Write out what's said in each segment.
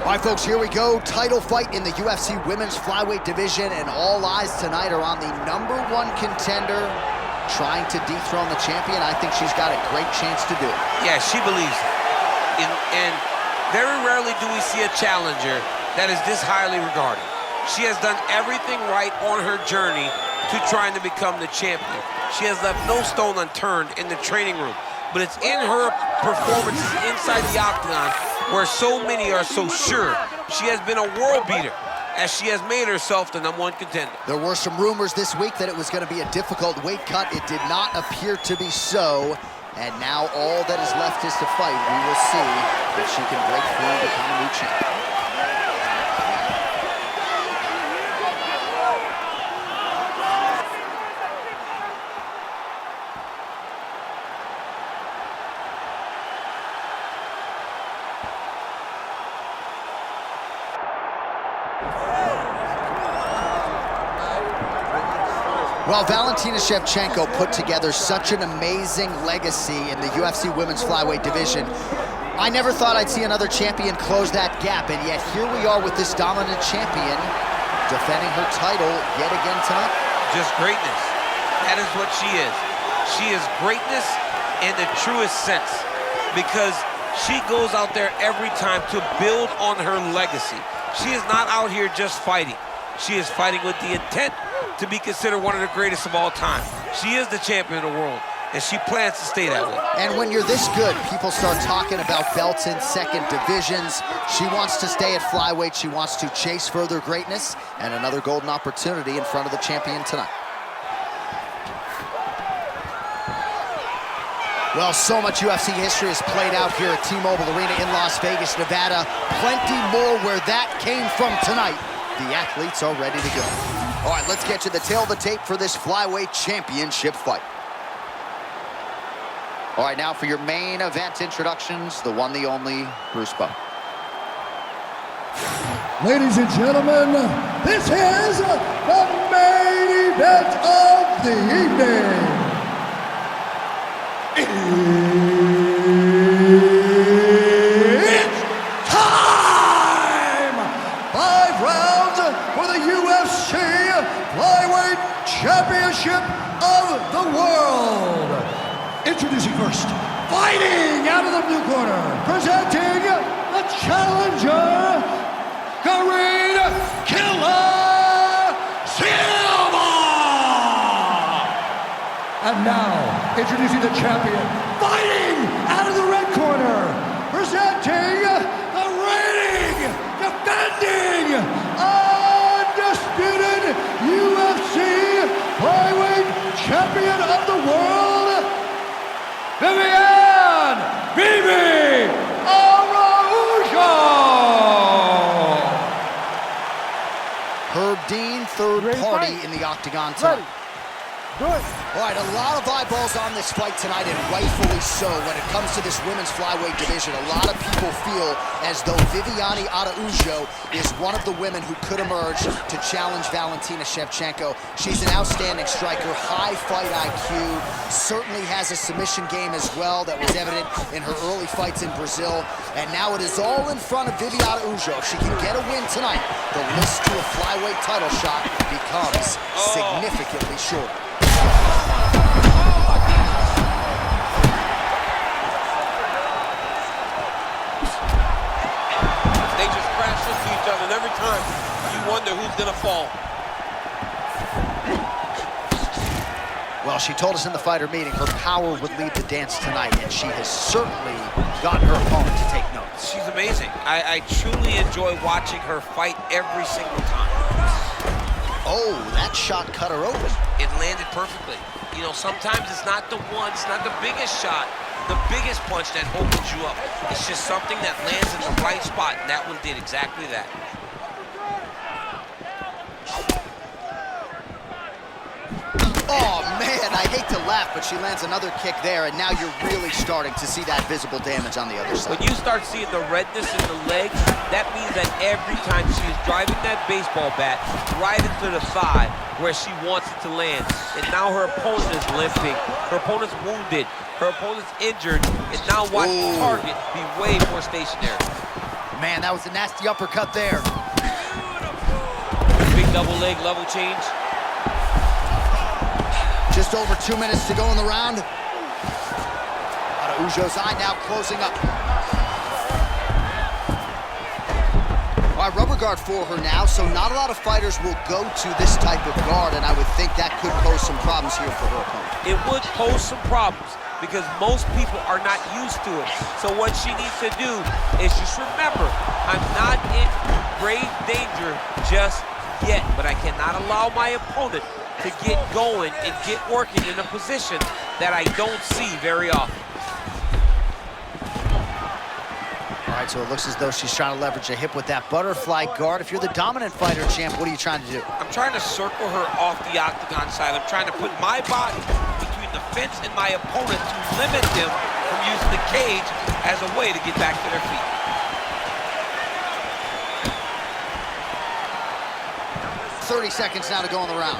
All right, folks, here we go. Title fight in the UFC Women's Flyweight Division, and all eyes tonight are on the #1 contender trying to dethrone the champion. I think she's got a great chance to do it. Yeah, she believes it. And very rarely do we see a challenger that is this highly regarded. She has done everything right on her journey to trying to become the champion. She has left no stone unturned in the training room, but it's in her performances inside the octagon where so many are so sure she has been a world beater as she has made herself the #1 contender. There were some rumors this week that it was going to be a difficult weight cut. It did not appear to be so. And now all that is left is to fight. We will see if she can break through and become a new champion. Well, Valentina Shevchenko put together such an amazing legacy in the UFC Women's Flyweight Division. I never thought I'd see another champion close that gap, and yet here we are with this dominant champion defending her title yet again tonight. Just greatness. That is what she is. She is greatness in the truest sense, because she goes out there every time to build on her legacy. She is not out here just fighting. She is fighting with the intent to be considered one of the greatest of all time. She is the champion of the world, and she plans to stay that way. And when you're this good, people start talking about belts in second divisions. She wants to stay at flyweight. She wants to chase further greatness, and another golden opportunity in front of the champion tonight. Well, so much UFC history has played out here at T-Mobile Arena in Las Vegas, Nevada. Plenty more where that came from tonight. The athletes are ready to go. All right, let's get to the tail of the tape for this flyweight championship fight. All right, now for your main event introductions, the one, the only, Bruce Buffer. Ladies and gentlemen, this is the main event of the evening. It's time! 5 rounds for the UFC Flyweight Championship of the World. Introducing first, fighting out of the blue corner, presenting the challenger, Karine Silva! And now, introducing the champion, fighting out of the red corner, presenting the reigning, defending, undisputed UFC Flyweight Champion of the World, Viviane Araujo! Herb Dean, third party in the octagon tonight. Good. All right, a lot of eyeballs on this fight tonight, and rightfully so. When it comes to this women's flyweight division, a lot of people feel as though Viviane Araujo is one of the women who could emerge to challenge Valentina Shevchenko. She's an outstanding striker, high fight IQ, certainly has a submission game as well that was evident in her early fights in Brazil. And now it is all in front of Viviane Araujo. If she can get a win tonight, the list to a flyweight title shot becomes significantly shorter. And every time you wonder who's gonna fall. Well, she told us in the fighter meeting her power would lead the dance tonight, and she has certainly gotten her opponent to take notice. She's amazing. I truly enjoy watching her fight every single time. Oh, that shot cut her open. It landed perfectly. You know, sometimes it's not the one, it's not the biggest shot, the biggest punch that opens you up. It's just something that lands in the right spot, and that one did exactly that. Oh, man, I hate to laugh, but she lands another kick there, and now you're really starting to see that visible damage on the other side. When you start seeing the redness in the leg, that means that every time she is driving that baseball bat right into the thigh where she wants it to land, and now her opponent is limping, her opponent's wounded, her opponent's injured, and now watch the target be way more stationary. Man, that was a nasty uppercut there. Big double leg level change. Just over 2 minutes to go in the round. Araujo's eye now closing up. All right, rubber guard for her now, so not a lot of fighters will go to this type of guard, and I would think that could pose some problems here for her opponent. It would pose some problems because most people are not used to it. So what she needs to do is just remember, I'm not in grave danger just yet, but I cannot allow my opponent to get going and get working in a position that I don't see very often. All right, so it looks as though she's trying to leverage a hip with that butterfly guard. If you're the dominant fighter, champ, what are you trying to do? I'm trying to circle her off the octagon side. I'm trying to put my body between the fence and my opponent to limit them from using the cage as a way to get back to their feet. .30 seconds now to go in the round.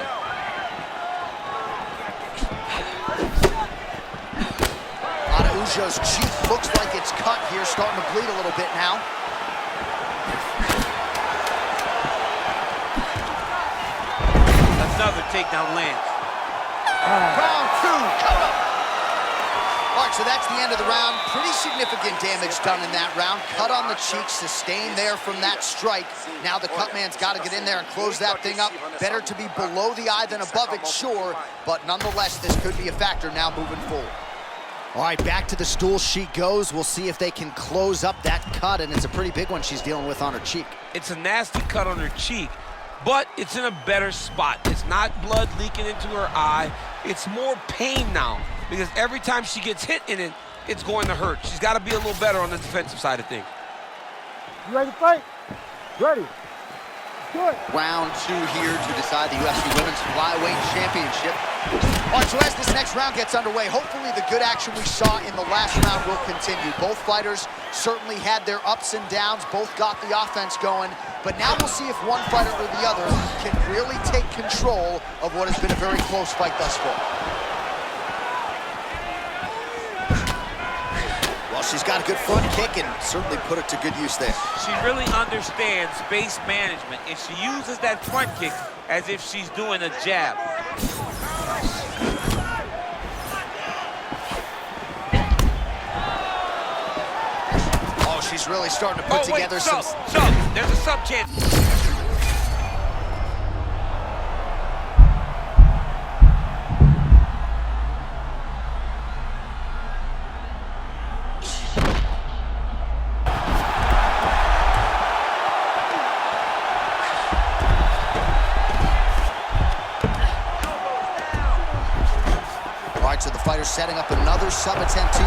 Araujo's cheek looks like it's cut here, starting to bleed a little bit now. Another takedown lands. Round 2, come up. All right, so that's the end of the round. Pretty significant damage done in that round. Cut on the cheek, sustained there from that strike. Now the cut man's got to get in there and close that thing up. Better to be below the eye than above it, sure, but nonetheless, this could be a factor now moving forward. All right, back to the stool she goes. We'll see if they can close up that cut, and it's a pretty big one she's dealing with on her cheek. It's a nasty cut on her cheek, but it's in a better spot. It's not blood leaking into her eye. It's more pain now, because every time she gets hit in it, it's going to hurt. She's got to be a little better on the defensive side of things. You ready to fight? Ready. Do it. Round 2 here to decide the UFC Women's Flyweight Championship. All right, so as this next round gets underway, hopefully the good action we saw in the last round will continue. Both fighters certainly had their ups and downs, both got the offense going, but now we'll see if one fighter or the other can really take control of what has been a very close fight thus far. Well, she's got a good front kick and certainly put it to good use there. She really understands space management, and she uses that front kick as if she's doing a jab. Oh, she's really starting to put together some... There's a sub chance. So the fighter's setting up another sub attempt here.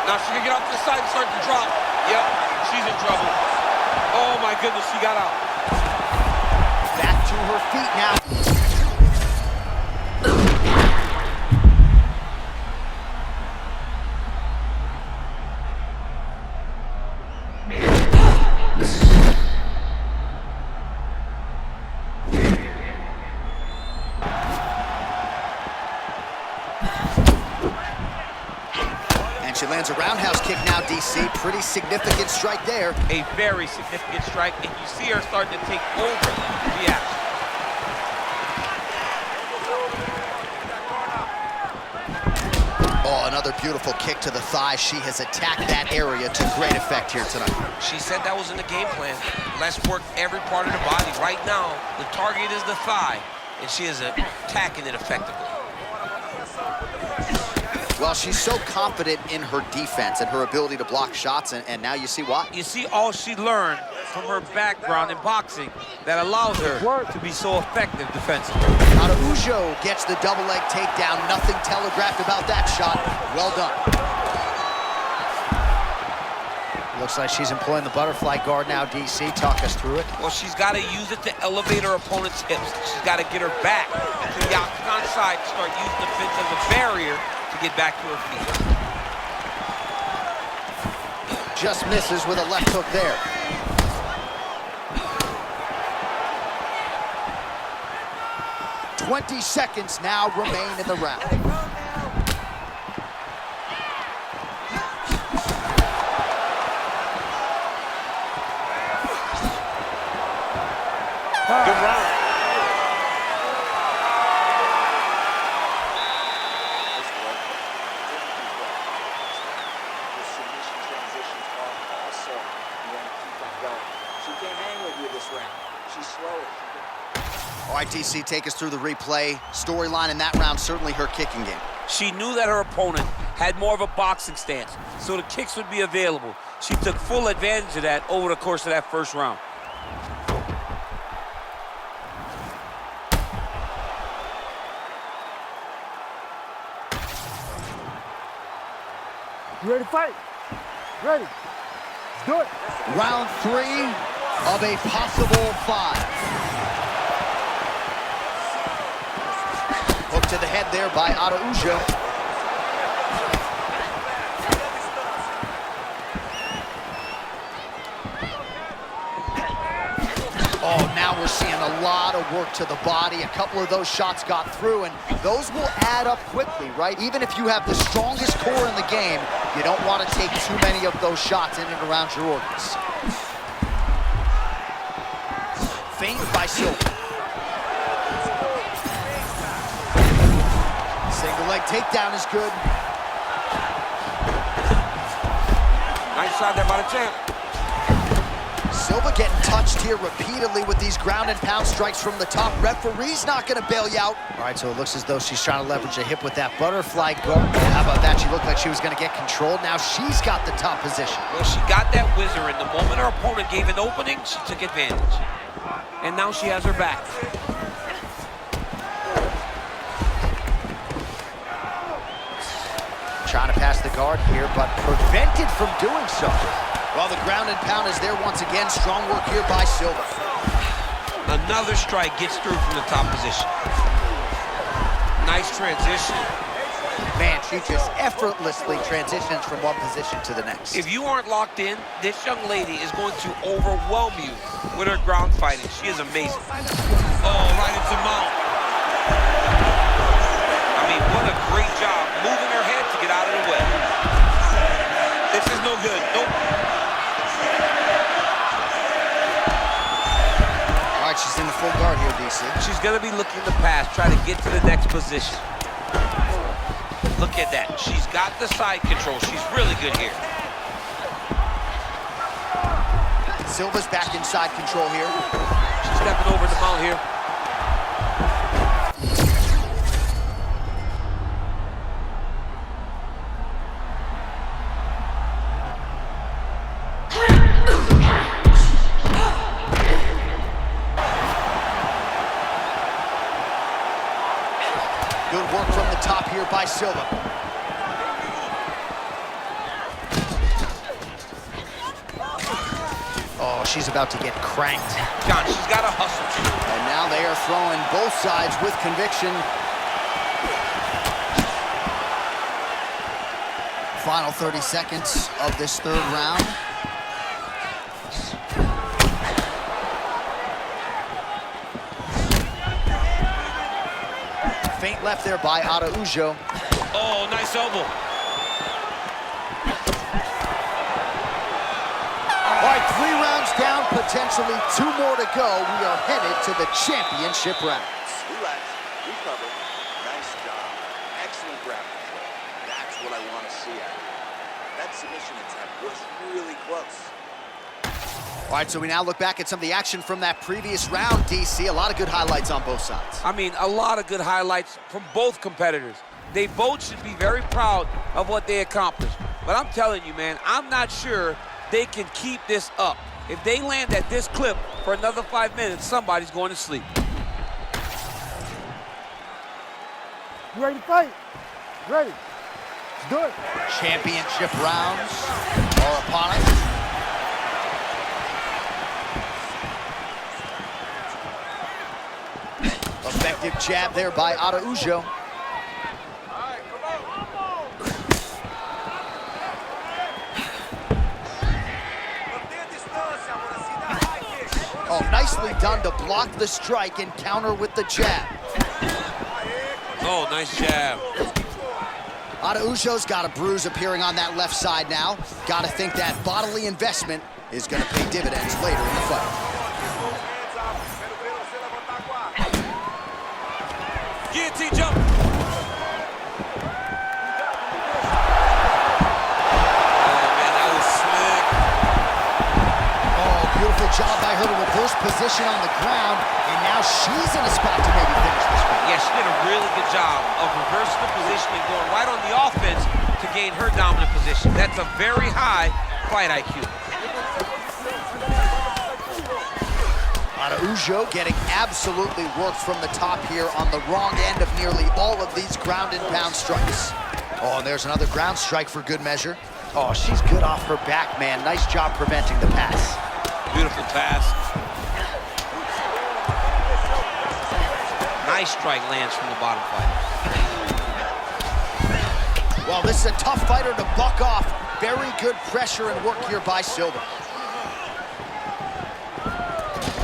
Now she can get off to the side and start to drop. Yep, she's in trouble. Oh my goodness, she got out. Back to her feet now. She lands a roundhouse kick now, DC. Pretty significant strike there. A very significant strike, and you see her starting to take over the action. Oh, another beautiful kick to the thigh. She has attacked that area to great effect here tonight. She said that was in the game plan. Let's work every part of the body. Right now, the target is the thigh, and she is attacking it effectively. Well, she's so confident in her defense and her ability to block shots, and now you see why. You see all she learned from her background in boxing that allows her to be so effective defensively. Araujo gets the double leg takedown. Nothing telegraphed about that shot. Well done. Looks like she's employing the butterfly guard now, DC. Talk us through it. Well, she's got to use it to elevate her opponent's hips. She's got to get her back to the octagon side and start using the fence as a barrier to get back to her feet. Just misses with a left hook there. .20 seconds now remain in the round. She's slower. All right, DC, take us through the replay. Storyline in that round, certainly her kicking game. She knew that her opponent had more of a boxing stance, so the kicks would be available. She took full advantage of that over the course of that first round. You ready to fight? Ready. Let's do it. Round 3 of a possible 5. Hook to the head there by Araujo. Oh, now we're seeing a lot of work to the body. A couple of those shots got through, and those will add up quickly, right? Even if you have the strongest core in the game, you don't want to take too many of those shots in and around your organs. Feint by Silva. Single leg takedown is good. Nice shot there by the champ. Silva getting touched here repeatedly with these ground and pound strikes from the top. Referee's not going to bail you out. All right, so it looks as though she's trying to leverage a hip with that butterfly guard. How about that? She looked like she was going to get controlled. Now she's got the top position. Well, she got that whizzer, and the moment her opponent gave an opening, she took advantage. And now she has her back. Trying to pass the guard here, but prevented from doing so. Well, the ground and pound is there once again. Strong work here by Silva. Another strike gets through from the top position. Nice transition. Man, she just effortlessly transitions from one position to the next. If you aren't locked in, this young lady is going to overwhelm you with her ground fighting. She is amazing. Oh, right into mount. I mean, what a great job moving her head to get out of the way. This is no good. Nope. All right, she's in the full guard here, DC. She's going to be looking to pass, try to get to the next position. Look at that. She's got the side control. She's really good here. Silva's back inside control here. She's stepping over the mount here. Good work from the top here by Silva. Oh, she's about to get cranked. John, she's got to hustle. And now they are throwing both sides with conviction. Final 30 seconds of this third round. Feint left there by Araujo. Oh, nice elbow. All right, 3 rounds down, potentially 2 more to go. We are headed to the championship rounds. Relax, recover. Nice job. Excellent ground control. That's what I want to see out of you. That submission attempt was really close. All right, so we now look back at some of the action from that previous round, DC. A lot of good highlights on both sides. I mean, a lot of good highlights from both competitors. They both should be very proud of what they accomplished. But I'm telling you, man, I'm not sure they can keep this up. If they land at this clip for another 5 minutes, somebody's going to sleep. You ready to fight? Ready. Let's do it. Championship rounds are upon us. Effective jab there by Araujo. Oh, nicely done to block the strike and counter with the jab. Oh, nice jab. Araujo's got a bruise appearing on that left side now. Got to think that bodily investment is going to pay dividends later in the fight. Guillotine jump. Beautiful job by her to reverse position on the ground, and now she's in a spot to maybe finish this fight. Yeah, she did a really good job of reversing the position and going right on the offense to gain her dominant position. That's a very high fight IQ. Araujo getting absolutely worked from the top here on the wrong end of nearly all of these ground and pound strikes. Oh, and there's another ground strike for good measure. Oh, she's good off her back, man. Nice job preventing the pass. Beautiful pass. Nice strike lands from the bottom fighter. Well, this is a tough fighter to buck off. Very good pressure and work here by Silva.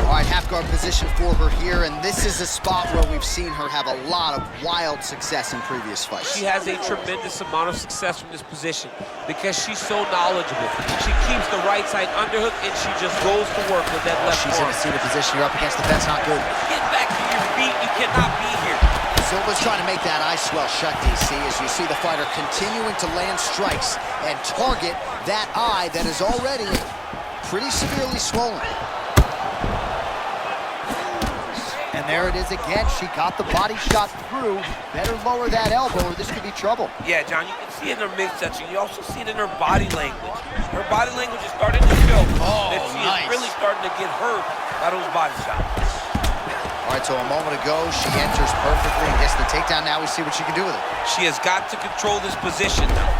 All right, half guard position for her here, and this is a spot where we've seen her have a lot of wild success in previous fights. She has a tremendous amount of success from this position because she's so knowledgeable. She keeps the right side underhook, and she just goes to work with that left She's arm. in a seated position. You're up against the fence, not good. Get back to your feet. You cannot be here. Silva's trying to make that eye swell shut, DC, as you see the fighter continuing to land strikes and target that eye that is already pretty severely swollen. And there it is again. She got the body shot through. Better lower that elbow or this could be trouble. Yeah, John, you can see it in her midsection. You also see it in her body language. Her body language is starting to show that she is really starting to get hurt by those body shots. All right, so a moment ago, she enters perfectly and gets the takedown. Now we see what she can do with it. She has got to control this position now.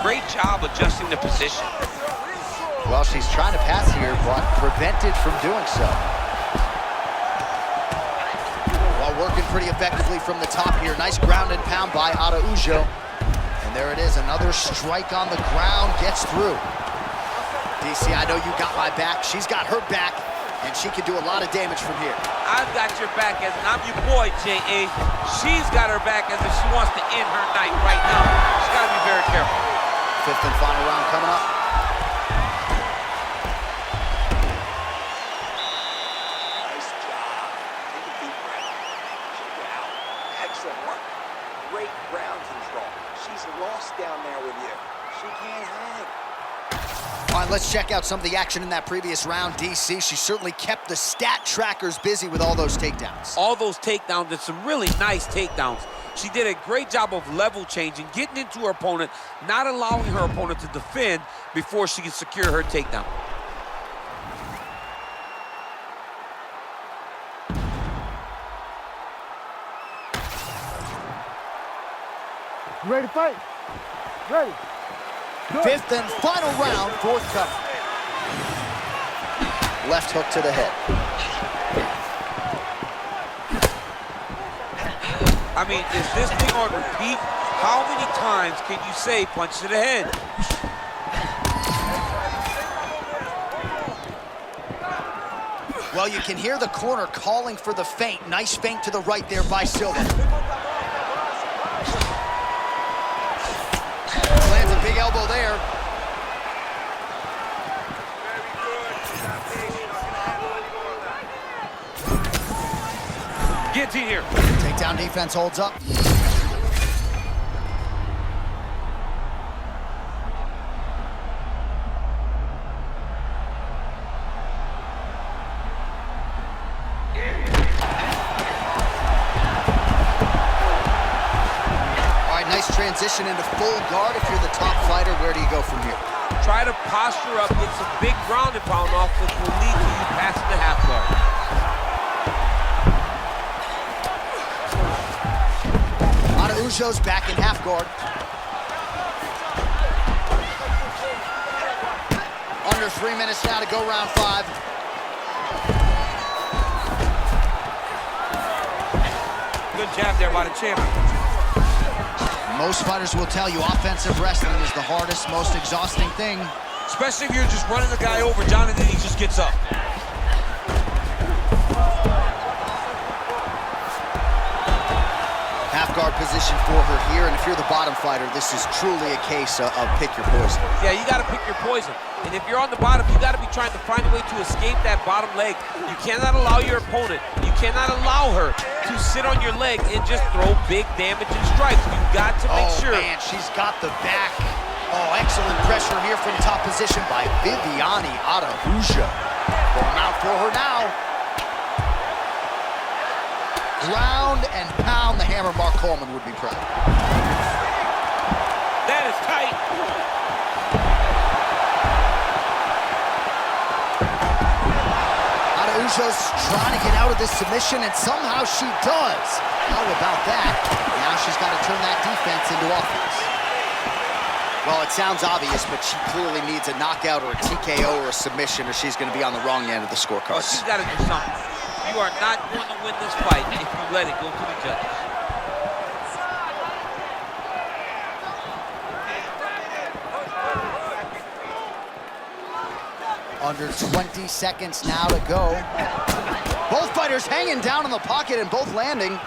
Great job adjusting the position. Well, she's trying to pass here, but prevented from doing so. Working pretty effectively from the top here. Nice ground and pound by Araujo. And there it is, another strike on the ground, gets through. DC, I know you got my back. She's got her back, and she can do a lot of damage from here. I've got your back as I'm your boy, J.A. She's got her back as if she wants to end her night right now. She's got to be very careful. Fifth and final round coming up. Great ground control. She's lost down there with you. She can't hang. All right, let's check out some of the action in that previous round, DC. She certainly kept the stat trackers busy with all those takedowns. All those takedowns and some really nice takedowns. She did a great job of level changing, getting into her opponent, not allowing her opponent to defend before she can secure her takedown. You ready to fight? Ready. Good. Fifth and final round, forthcoming. Left hook to the head. I mean, is this thing on repeat? How many times can you say punch to the head? Well, you can hear the corner calling for the feint. Nice feint to the right there by Silva. Lands a big elbow there. Guillotine here. Takedown defense holds up. Transition into full guard. If you're the top fighter, where do you go from here? Try to posture up, get some big ground and pound off, which will lead to you passing the half guard. Araujo's back in half guard. Under 3 minutes now to go round 5. Good jab there by the champion. Most fighters will tell you offensive wrestling is the hardest, most exhausting thing. Especially if you're just running the guy over, John, and then he just gets up. Half guard position for her here, and if you're the bottom fighter, this is truly a case of pick your poison. Yeah, you got to pick your poison. And if you're on the bottom, you got to be trying to find a way to escape that bottom leg. You cannot allow your opponent, you cannot allow her to sit on your leg and just throw big damaging strikes. You've got to make sure. Oh, man, she's got the back. Oh, excellent pressure here from top position by Viviane Araujo. Going out for her now. Ground and pound the hammer. Mark Coleman would be proud. That is tight. Araujo's trying to get out of this submission, and somehow she does. How about that? Now she's got to turn that defense into offense. Well, it sounds obvious, but she clearly needs a knockout or a TKO or a submission, or she's going to be on the wrong end of the scorecard. Well, she's got to do something. You are not going to win this fight if you let it go to the judges. Under 20 seconds now to go. Both fighters hanging down in the pocket and both landing.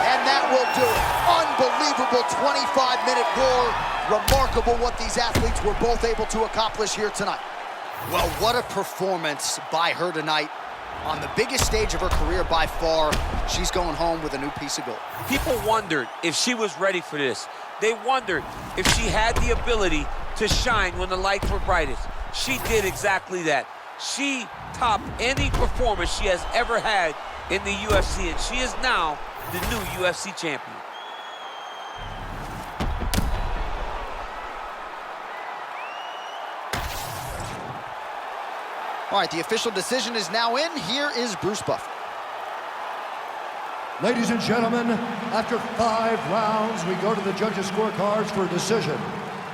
And that will do it. Unbelievable 25-minute war. Remarkable what these athletes were both able to accomplish here tonight. Well, what a performance by her tonight. On the biggest stage of her career by far, she's going home with a new piece of gold. People wondered if she was ready for this. They wondered if she had the ability to shine when the lights were brightest. She did exactly that. She topped any performance she has ever had in the UFC, and she is now the new UFC champion. All right, the official decision is now in. Here is Bruce Buffer. Ladies and gentlemen, after 5 rounds, we go to the judges' scorecards for a decision.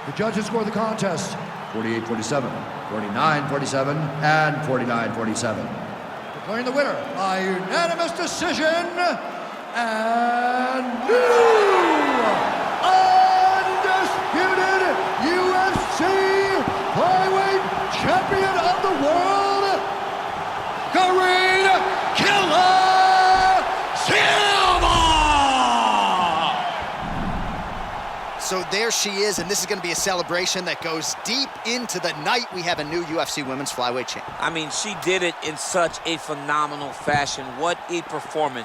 The judges score the contest 48-47, 49-47, and 49-47. Declaring the winner by unanimous decision, and new undisputed UFC flyweight champion of the world, Karine Silva! So there she is, and this is going to be a celebration that goes deep into the night. We have a new UFC Women's Flyweight champion. I mean, she did it in such a phenomenal fashion. What a performance.